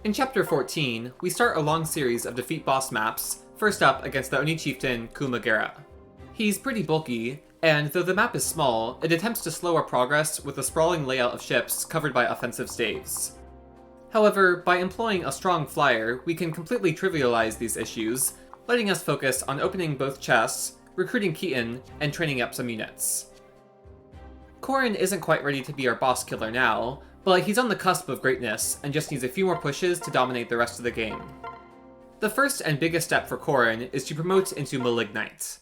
In Chapter 14, we start a long series of defeat boss maps, first up against the Oni chieftain Kumagera. He's pretty bulky, and though the map is small, it attempts to slow our progress with a sprawling layout of ships covered by offensive staves. However, by employing a strong flyer, we can completely trivialize these issues, letting us focus on opening both chests, recruiting Keaton, and training up some units. Corrin isn't quite ready to be our boss killer now, but he's on the cusp of greatness and just needs a few more pushes to dominate the rest of the game. The first and biggest step for Corrin is to promote into Malignite.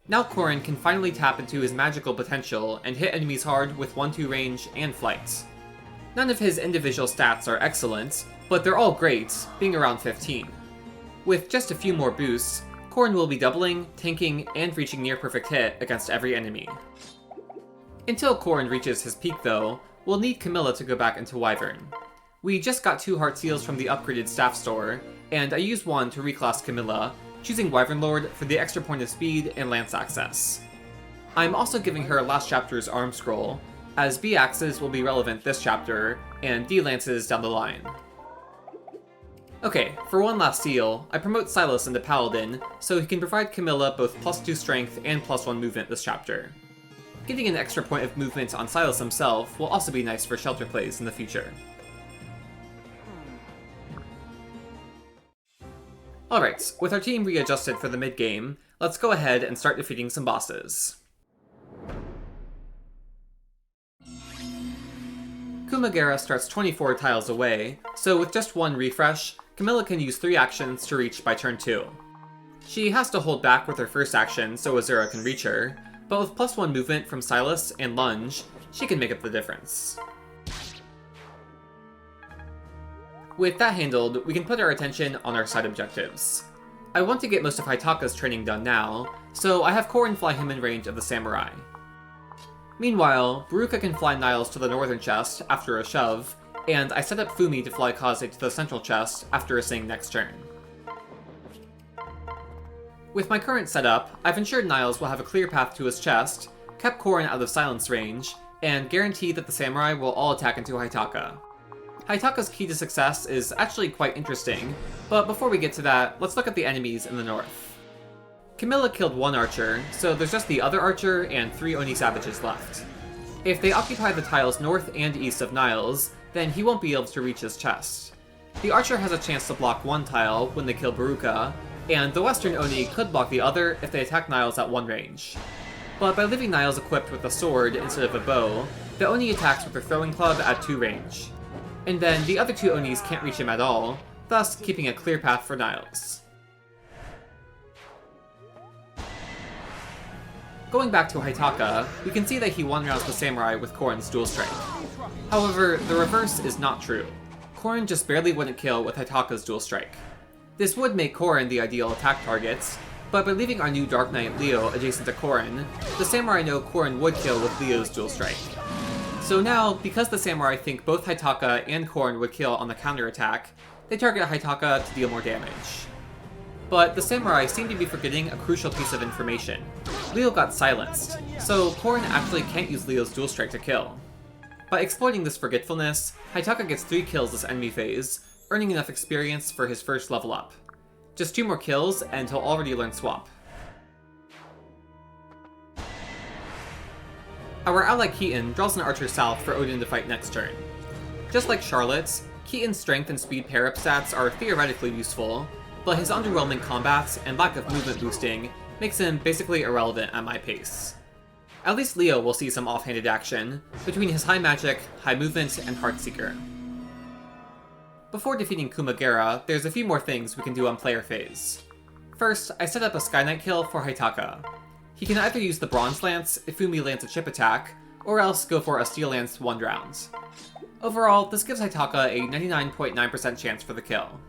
Now Corrin can finally tap into his magical potential and hit enemies hard with 1-2 range and flight. None of his individual stats are excellent, but they're all great, being around 15. With just a few more boosts, Corrin will be doubling, tanking, and reaching near perfect hit against every enemy. Until Corrin reaches his peak though, we'll need Camilla to go back into Wyvern. We just got 2 heart seals from the upgraded staff store, and I used one to reclass Camilla, choosing Wyvern Lord for the extra point of speed and lance access. I'm also giving her last chapter's arm scroll, as B axes will be relevant this chapter, and D lances down the line. Okay, for one last seal, I promote Silas into Paladin, so he can provide Camilla both +2 strength and +1 movement this chapter. Getting an extra point of movement on Silas himself will also be nice for shelter plays in the future. Alright, with our team readjusted for the mid-game, let's go ahead and start defeating some bosses. Kumagera starts 24 tiles away, so with just one refresh, Camilla can use 3 actions to reach by turn 2. She has to hold back with her first action so Azura can reach her, but with +1 movement from Silas and Lunge, she can make up the difference. With that handled, we can put our attention on our side objectives. I want to get most of Haitaka's training done now, so I have Corrin fly him in range of the Samurai. Meanwhile, Baruka can fly Niles to the northern chest after a shove, and I set up Fumi to fly Kaze to the central chest after a sing next turn. With my current setup, I've ensured Niles will have a clear path to his chest, kept Corrin out of silence range, and guaranteed that the Samurai will all attack into Haitaka. Haitaka's key to success is actually quite interesting, but before we get to that, let's look at the enemies in the north. Camilla killed 1 archer, so there's just the other archer and 3 Oni savages left. If they occupy the tiles north and east of Niles, then he won't be able to reach his chest. The archer has a chance to block 1 tile when they kill Baruka, and the western Oni could block the other if they attack Niles at 1 range. But by leaving Niles equipped with a sword instead of a bow, the Oni attacks with their throwing club at 2 range. And then the other 2 Onis can't reach him at all, thus keeping a clear path for Niles. Going back to Haitaka, we can see that he one-rounds the Samurai with Corrin's dual strike. However, the reverse is not true. Corrin just barely wouldn't kill with Haitaka's dual strike. This would make Corrin the ideal attack target, but by leaving our new Dark Knight Leo adjacent to Corrin, the Samurai know Corrin would kill with Leo's dual strike. So now, because the Samurai think both Haitaka and Corrin would kill on the counterattack, they target Haitaka to deal more damage. But the Samurai seem to be forgetting a crucial piece of information. Leo got silenced, so Corrin actually can't use Leo's dual strike to kill. By exploiting this forgetfulness, Haitaka gets 3 kills this enemy phase, earning enough experience for his first level up. Just 2 more kills and he'll already learn Swap. Our ally Keaton draws an archer south for Odin to fight next turn. Just like Charlotte's, Keaton's strength and speed pair-up stats are theoretically useful, but his underwhelming combats and lack of movement boosting makes him basically irrelevant at my pace. At least Leo will see some offhanded action, between his high magic, high movement, and Heartseeker. Before defeating Kumagera, there's a few more things we can do on player phase. First, I set up a Sky Knight kill for Haitaka. He can either use the Bronze Lance if Fumi lands a chip attack, or else go for a Steel Lance 1 round. Overall, this gives Haitaka a 99.9% chance for the kill.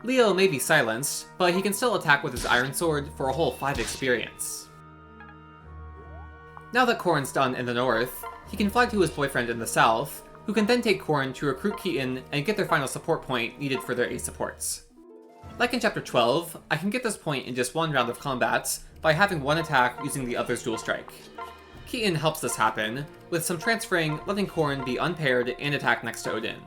Leo may be silenced, but he can still attack with his Iron Sword for a whole 5 experience. Now that Corrin's done in the north, he can fly to his boyfriend in the south, who can then take Corrin to recruit Keaton and get their final support point needed for their A supports. Like in Chapter 12, I can get this point in just 1 round of combat by having 1 attack using the other's dual strike. Keaton helps this happen, with some transferring letting Corrin be unpaired and attack next to Odin.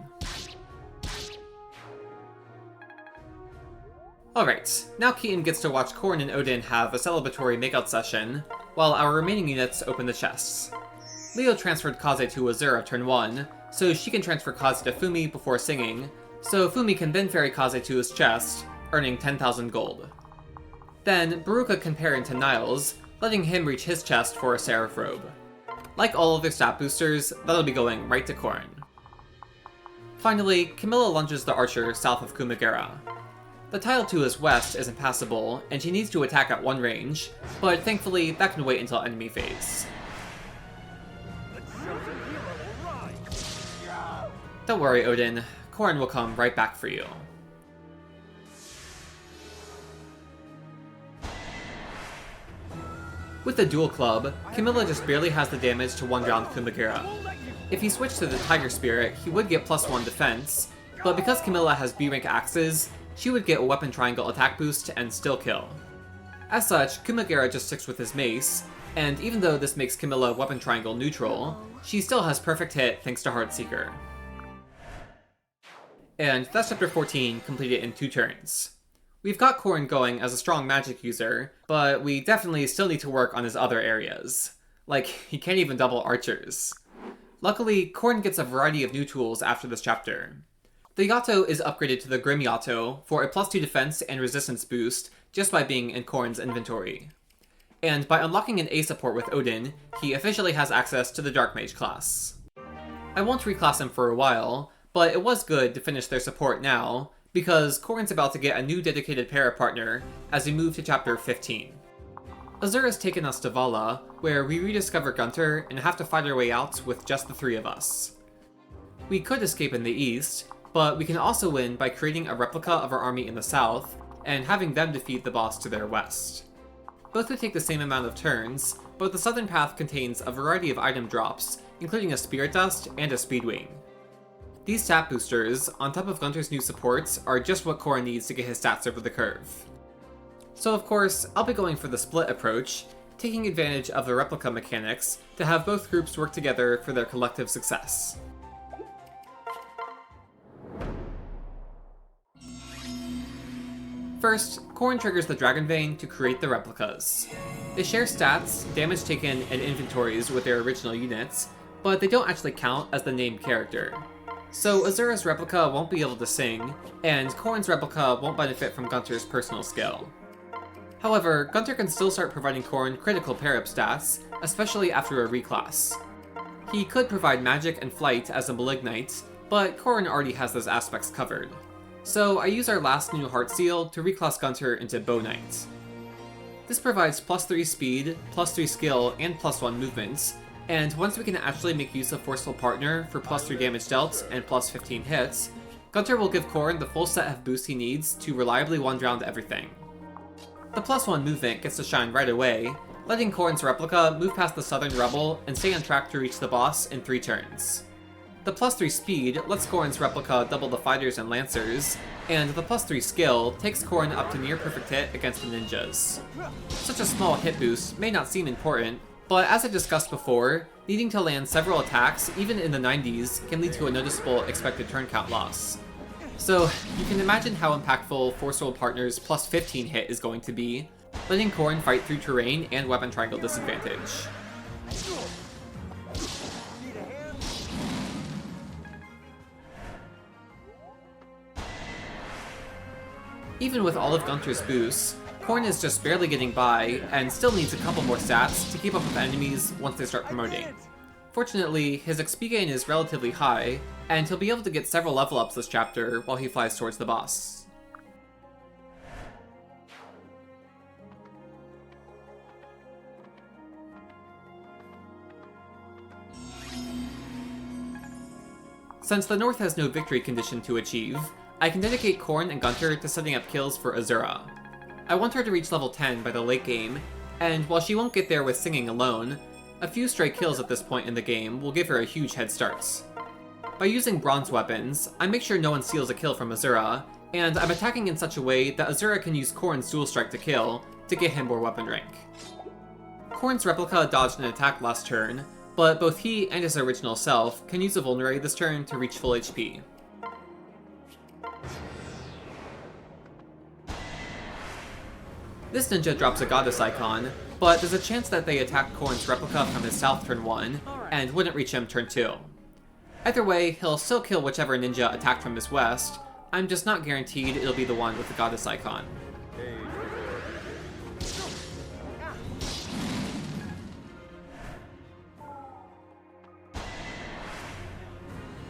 Alright, now Keaton gets to watch Corrin and Odin have a celebratory makeout session, while our remaining units open the chests. Leo transferred Kaze to Azura turn 1, so she can transfer Kaze to Fumi before singing, so Fumi can then ferry Kaze to his chest, earning 10,000 gold. Then, Baruka can pair into Niles, letting him reach his chest for a Seraph robe. Like all other stat boosters, that'll be going right to Corrin. Finally, Camilla lunges the archer south of Kumagera. The tile to his west is impassable, and she needs to attack at one range, but thankfully that can wait until enemy phase. Don't worry, Odin. Corrin will come right back for you. With the dual club, Camilla just barely has the damage to one-round Kumagera. If he switched to the Tiger Spirit, he would get +1 defense, but because Camilla has B-rank axes, she would get a weapon triangle attack boost and still kill. As such, Kumagera just sticks with his mace, and even though this makes Camilla weapon triangle neutral, she still has perfect hit thanks to Heartseeker. And that's chapter 14, completed in 2 turns. We've got Corrin going as a strong magic user, but we definitely still need to work on his other areas. Like, he can't even double archers. Luckily, Corrin gets a variety of new tools after this chapter. The Yato is upgraded to the Grim Yato for a +2 defense and resistance boost just by being in Corrin's inventory. And by unlocking an A support with Odin, he officially has access to the Dark Mage class. I won't reclass him for a while, but it was good to finish their support now, because Corrin's about to get a new dedicated para partner as we move to chapter 15. Azura's taken us to Vala, where we rediscover Gunter and have to fight our way out with just the 3 of us. We could escape in the east, but we can also win by creating a replica of our army in the south, and having them defeat the boss to their west. Both would take the same amount of turns, but the southern path contains a variety of item drops, including a Spirit Dust and a Speedwing. These stat boosters, on top of Gunter's new supports, are just what Corrin needs to get his stats over the curve. So of course, I'll be going for the split approach, taking advantage of the replica mechanics to have both groups work together for their collective success. First, Corrin triggers the Dragon Vein to create the replicas. They share stats, damage taken, and inventories with their original units, but they don't actually count as the named character. So Azura's replica won't be able to sing, and Corrin's replica won't benefit from Gunter's personal skill. However, Gunter can still start providing Corrin critical pair-up stats, especially after a reclass. He could provide magic and flight as a Malignite, but Corrin already has those aspects covered. So I use our last new Heart Seal to reclass Gunter into Bow Knight. This provides +3 speed, +3 skill, and +1 movement, and once we can actually make use of Forceful Partner for +3 damage dealt and +15 hits, Gunter will give Corrin the full set of boosts he needs to reliably one-round everything. The +1 movement gets to shine right away, letting Corrin's replica move past the Southern Rebel and stay on track to reach the boss in 3 turns. The +3 speed lets Corrin's replica double the fighters and lancers, and the +3 skill takes Corrin up to near perfect hit against the ninjas. Such a small hit boost may not seem important, but as I discussed before, needing to land several attacks, even in the 90s, can lead to a noticeable expected turn count loss. So, you can imagine how impactful Forceful Partner's +15 hit is going to be, letting Corrin fight through terrain and weapon triangle disadvantage. Even with all of Gunter's boosts, Corrin is just barely getting by, and still needs a couple more stats to keep up with enemies once they start promoting. Fortunately, his XP gain is relatively high, and he'll be able to get several level ups this chapter while he flies towards the boss. Since the North has no victory condition to achieve, I can dedicate Corrin and Gunter to setting up kills for Azura. I want her to reach level 10 by the late game, and while she won't get there with singing alone, a few stray kills at this point in the game will give her a huge head start. By using bronze weapons, I make sure no one steals a kill from Azura, and I'm attacking in such a way that Azura can use Corrin's dual strike to kill to get him more weapon rank. Corrin's replica dodged an attack last turn, but both he and his original self can use a vulnerary this turn to reach full HP. This ninja drops a goddess icon, but there's a chance that they attack Corrin's replica from his south turn 1, and wouldn't reach him turn 2. Either way, he'll still kill whichever ninja attacked from his west. I'm just not guaranteed it'll be the one with the goddess icon.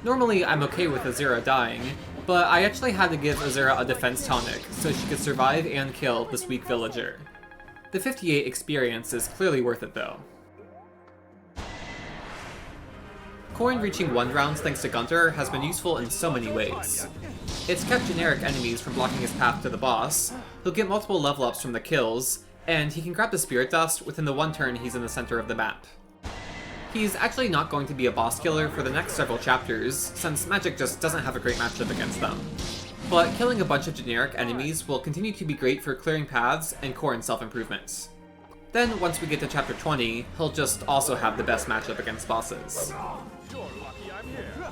Normally I'm okay with Azura dying, but I actually had to give Azura a defense tonic so she could survive and kill this weak villager. The 58 experience is clearly worth it though. Corrin reaching 1 rounds thanks to Gunter has been useful in so many ways. It's kept generic enemies from blocking his path to the boss, he'll get multiple level ups from the kills, and he can grab the Spirit Dust within the 1 turn he's in the center of the map. He's actually not going to be a boss killer for the next several chapters, since Magic just doesn't have a great matchup against them. But killing a bunch of generic enemies will continue to be great for clearing paths and Corrin self-improvements. Then, once we get to chapter 20, he'll just also have the best matchup against bosses. You're lucky I'm here.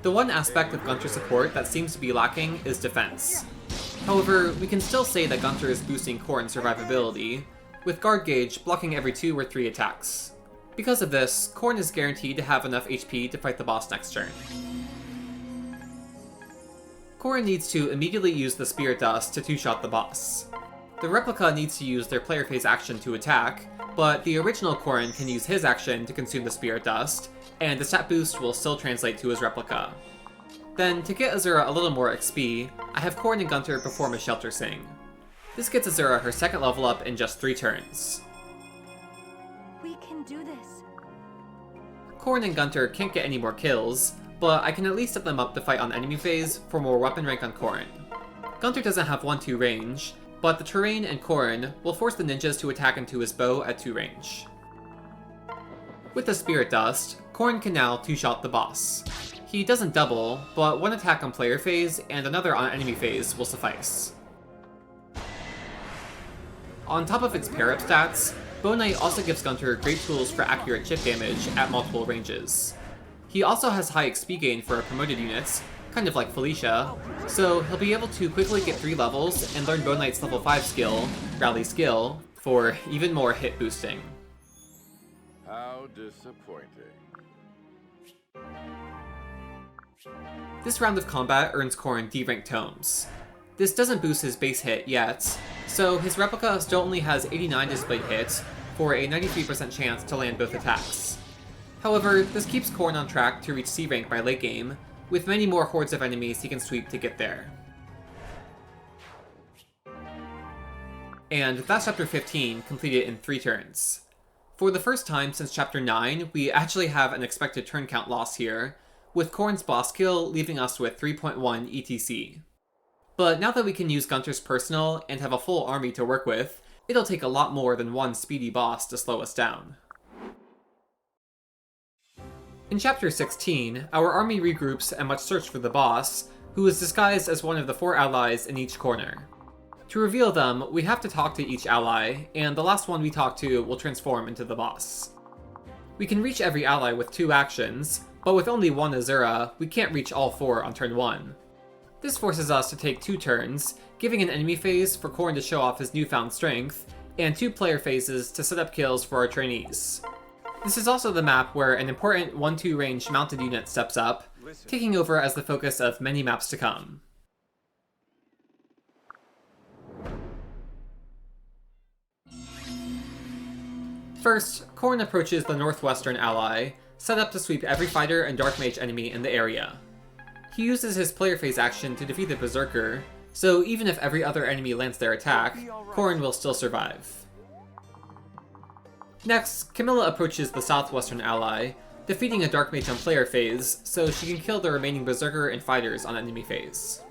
The one aspect of Gunter's support that seems to be lacking is defense. However, we can still say that Gunter is boosting Corrin's survivability, with Guard Gauge blocking every 2 or 3 attacks. Because of this, Corrin is guaranteed to have enough HP to fight the boss next turn. Corrin needs to immediately use the Spirit Dust to 2-shot the boss. The replica needs to use their player phase action to attack, but the original Corrin can use his action to consume the Spirit Dust, and the stat boost will still translate to his replica. Then, to get Azura a little more XP, I have Corrin and Gunter perform a Shelter Sing. This gets Azura her 2nd level up in just 3 turns. We can do this. Corrin and Gunter can't get any more kills, but I can at least set them up to fight on enemy phase for more weapon rank on Corrin. Gunter doesn't have 1-2 range, but the terrain and Corrin will force the ninjas to attack into his bow at 2 range. With the Spirit Dust, Corrin can now 2-shot the boss. He doesn't double, but 1 attack on player phase and another on enemy phase will suffice. On top of its pair-up stats, Bow Knight also gives Gunter great tools for accurate chip damage at multiple ranges. He also has high XP gain for promoted units, kind of like Felicia, so he'll be able to quickly get 3 levels and learn Bow Knight's level 5 skill, Rally Skill, for even more hit boosting. How disappointing. This round of combat earns Corrin D-rank tomes. This doesn't boost his base hit yet, so his replica still only has 89 displayed hits for a 93% chance to land both attacks. However, this keeps Corrin on track to reach C rank by late game, with many more hordes of enemies he can sweep to get there. And that's chapter 15, completed in 3 turns. For the first time since chapter 9, we actually have an expected turn count loss here, with Corrin's boss kill leaving us with 3.1 ETC. But now that we can use Gunter's personal and have a full army to work with, it'll take a lot more than 1 speedy boss to slow us down. In chapter 16, our army regroups and must search for the boss, who is disguised as one of the 4 allies in each corner. To reveal them, we have to talk to each ally, and the last one we talk to will transform into the boss. We can reach every ally with 2 actions, but with only 1 Azura, we can't reach all 4 on turn 1. This forces us to take 2 turns, giving an enemy phase for Corrin to show off his newfound strength, and 2 player phases to set up kills for our trainees. This is also the map where an important 1-2 range mounted unit steps up, taking over as the focus of many maps to come. First, Corrin approaches the northwestern ally, set up to sweep every fighter and dark mage enemy in the area. He uses his player phase action to defeat the berserker, so even if every other enemy lands their attack, Corrin will still survive. Next, Camilla approaches the southwestern ally, defeating a dark mage on player phase, so she can kill the remaining berserker and fighters on enemy phase.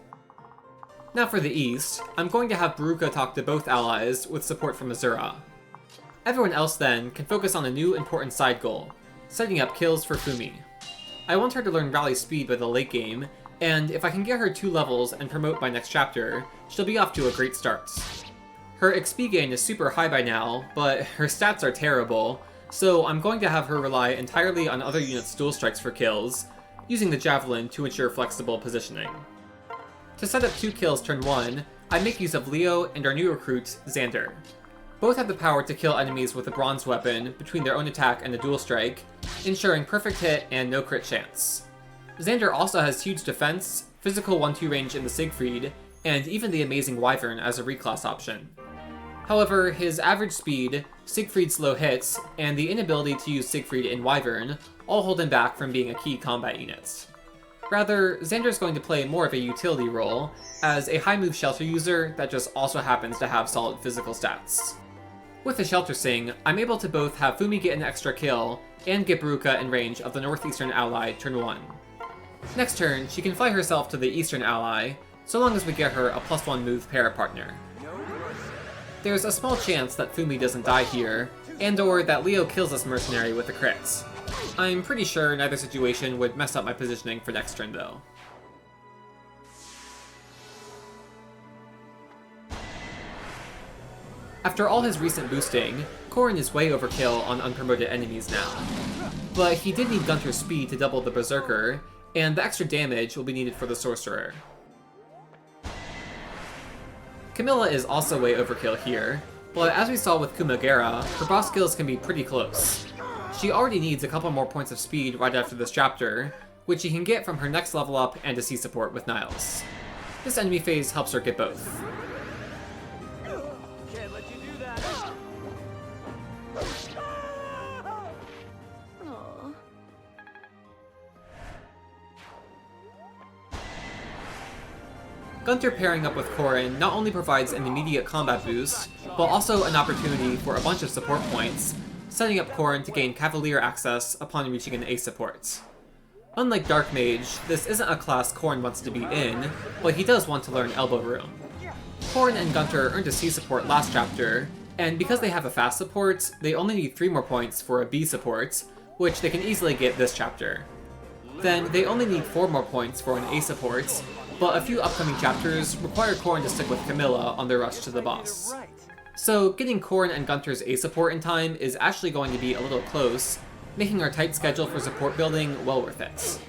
Now for the east, I'm going to have Baruka talk to both allies with support from Azura. Everyone else then can focus on a new important side goal, setting up kills for Fumi. I want her to learn rally speed by the late game, and if I can get her 2 levels and promote by next chapter, she'll be off to a great start. Her XP gain is super high by now, but her stats are terrible, so I'm going to have her rely entirely on other units' dual strikes for kills, using the Javelin to ensure flexible positioning. To set up 2 kills turn 1, I make use of Leo and our new recruit, Xander. Both have the power to kill enemies with a bronze weapon between their own attack and a dual strike, ensuring perfect hit and no crit chance. Xander also has huge defense, physical 1-2 range in the Siegfried, and even the amazing Wyvern as a reclass option. However, his average speed, Siegfried's slow hits, and the inability to use Siegfried in Wyvern all hold him back from being a key combat unit. Rather, Xander's going to play more of a utility role, as a high move shelter user that just also happens to have solid physical stats. With the Shelter Sing, I'm able to both have Fumi get an extra kill, and get Baruka in range of the northeastern ally turn 1. Next turn, she can fly herself to the eastern ally, so long as we get her a +1 move para partner. There's a small chance that Fumi doesn't die here, and/or that Leo kills this mercenary with a crit. I'm pretty sure neither situation would mess up my positioning for next turn though. After all his recent boosting, Corrin is way overkill on unpromoted enemies now. But he did need Gunter's speed to double the Berserker, and the extra damage will be needed for the Sorcerer. Camilla is also way overkill here, but as we saw with Kumagera, her boss skills can be pretty close. She already needs a couple more points of speed right after this chapter, which she can get from her next level up and DC support with Niles. This enemy phase helps her get both. Can't let you do that. Aw. Gunter pairing up with Corrin not only provides an immediate combat boost, but also an opportunity for a bunch of support points, setting up Corrin to gain Cavalier access upon reaching an A support. Unlike Dark Mage, this isn't a class Corrin wants to be in, but he does want to learn Elbow Room. Corrin and Gunter earned a C support last chapter, and because they have a fast support, they only need 3 more points for a B support, which they can easily get this chapter. Then they only need 4 more points for an A support, but a few upcoming chapters require Corrin to stick with Camilla on their rush to the boss. So getting Corrin and Gunter's A support in time is actually going to be a little close, making our tight schedule for support building well worth it.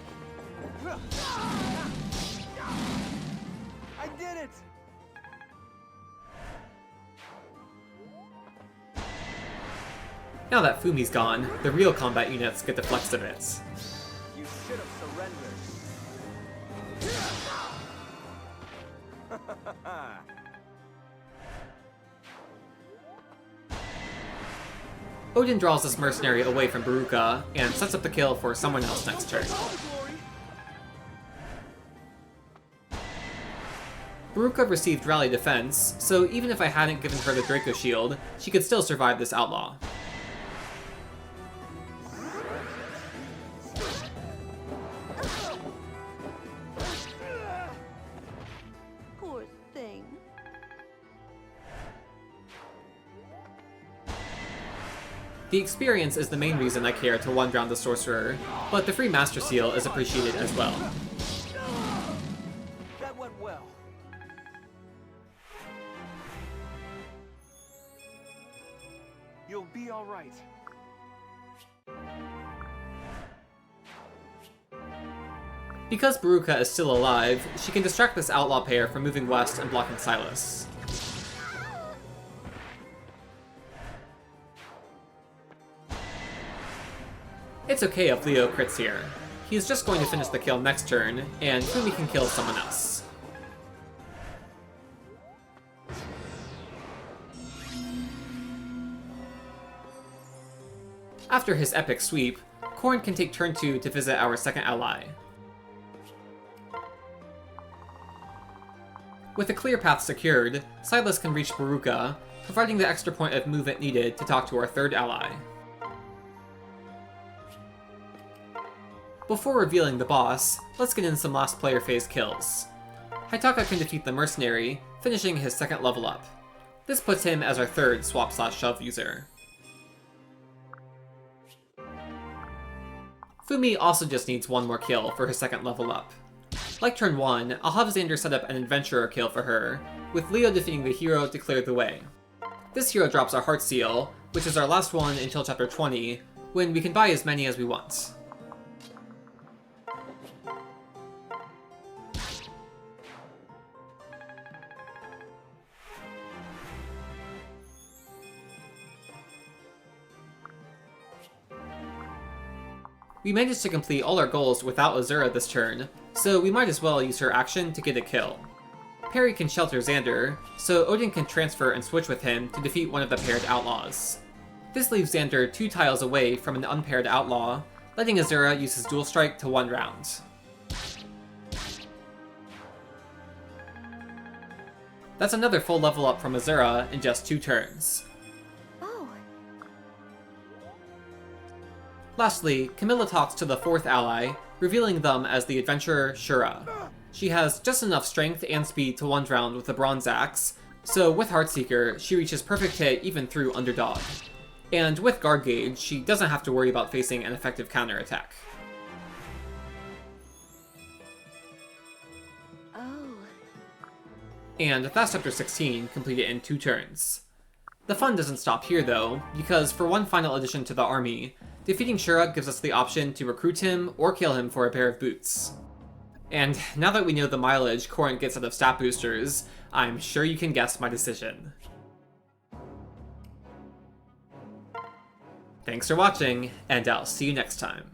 I did it! Now that Fumi's gone, the real combat units get the flex a bit. You should have surrendered. Odin draws this mercenary away from Baruka, and sets up the kill for someone else next turn. Baruka received rally defense, so even if I hadn't given her the Draco Shield, she could still survive this outlaw. Poor thing. The experience is the main reason I care to one-round the Sorcerer, but the free Master Seal is appreciated as well. That went well. You'll be all right. Because Baruka is still alive, she can distract this outlaw pair from moving west and blocking Silas. It's okay if Leo crits here. He's just going to finish the kill next turn, and Fumi can kill someone else. After his epic sweep, Corrin can take turn 2 to visit our second ally. With a clear path secured, Silas can reach Baruka, providing the extra point of movement needed to talk to our third ally. Before revealing the boss, let's get in some last player phase kills. Haitaka can defeat the mercenary, finishing his second level up. This puts him as our third swap/shove user. Fumi also just needs one more kill for her second level up. Like turn 1, I'll have Xander set up an adventurer kill for her, with Leo defeating the hero to clear the way. This hero drops our Heart Seal, which is our last one until chapter 20, when we can buy as many as we want. We managed to complete all our goals without Azura this turn, so we might as well use her action to get a kill. Perry can shelter Xander, so Odin can transfer and switch with him to defeat one of the paired outlaws. This leaves Xander 2 tiles away from an unpaired outlaw, letting Azura use his dual strike to 1 round. That's another full level up from Azura in just 2 turns. Lastly, Camilla talks to the 4th ally, revealing them as the adventurer Shura. She has just enough strength and speed to 1 round with the Bronze Axe, so with Heartseeker, she reaches perfect hit even through Underdog. And with Guard Gauge, she doesn't have to worry about facing an effective counterattack. And that's chapter 16, completed in 2 turns. The fun doesn't stop here though, because for one final addition to the army, defeating Shura gives us the option to recruit him or kill him for a pair of boots. And now that we know the mileage Corrin gets out of stat boosters, I'm sure you can guess my decision. Thanks for watching, and I'll see you next time.